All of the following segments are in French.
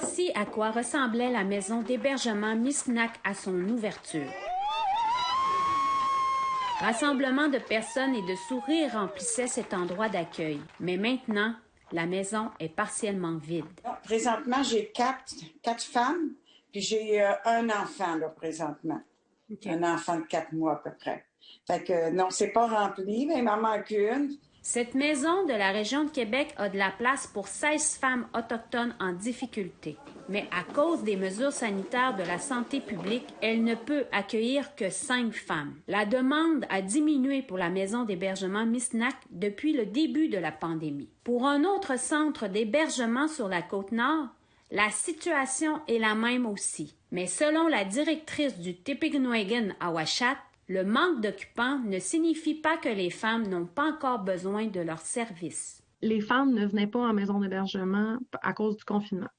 Voici à quoi ressemblait la maison d'hébergement Misnak à son ouverture. Rassemblement de personnes et de sourires remplissaient cet endroit d'accueil. Mais maintenant, la maison est partiellement vide. Présentement, j'ai quatre femmes, puis j'ai un enfant, là, présentement. Okay. Un enfant de 4 mois à peu près. Fait que non, c'est pas rempli, mais il m'en manque une. Cette maison de la région de Québec a de la place pour 16 femmes autochtones en difficulté. Mais à cause des mesures sanitaires de la santé publique, elle ne peut accueillir que 5 femmes. La demande a diminué pour la maison d'hébergement Misnak depuis le début de la pandémie. Pour un autre centre d'hébergement sur la Côte-Nord, la situation est la même aussi. Mais selon la directrice du Tipignoegin à Ouachat, le manque d'occupants ne signifie pas que les femmes n'ont pas encore besoin de leurs services. Les femmes ne venaient pas en maison d'hébergement à cause du confinement.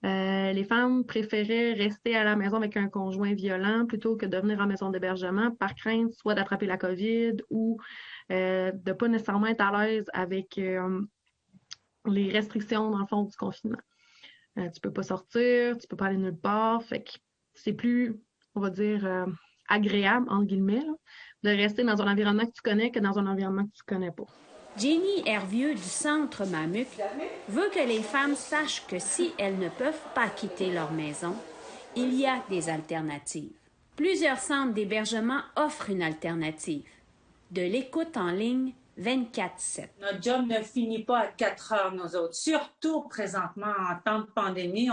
Les femmes préféraient rester à la maison avec un conjoint violent plutôt que de venir en maison d'hébergement par crainte soit d'attraper la COVID ou de ne pas nécessairement être à l'aise avec les restrictions dans le fond du confinement. Tu peux pas sortir, tu peux pas aller nulle part, fait que c'est plus, on va dire, agréable, entre guillemets, là, de rester dans un environnement que tu connais que dans un environnement que tu connais pas. Jenny Hervieux du Centre Mamuc veut que les femmes sachent que si elles ne peuvent pas quitter leur maison, il y a des alternatives. Plusieurs centres d'hébergement offrent une alternative. De l'écoute en ligne 24/7. Notre job ne finit pas à 4 heures, nous autres. Surtout présentement, en temps de pandémie,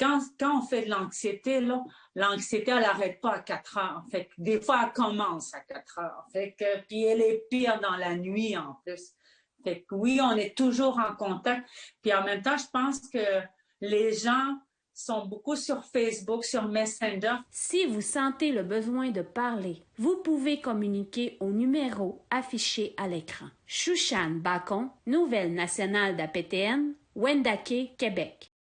quand on fait de l'anxiété, là, l'anxiété, elle n'arrête pas à 4 heures. Fait que des fois, elle commence à 4 heures. Fait que, puis elle est pire dans la nuit, en plus. Fait que oui, on est toujours en contact. Puis en même temps, je pense que les gens sont beaucoup sur Facebook, sur Messenger. Si vous sentez le besoin de parler, vous pouvez communiquer au numéro affiché à l'écran. Chouchane Bacon, Nouvelle nationale d'APTN, Wendake, Québec.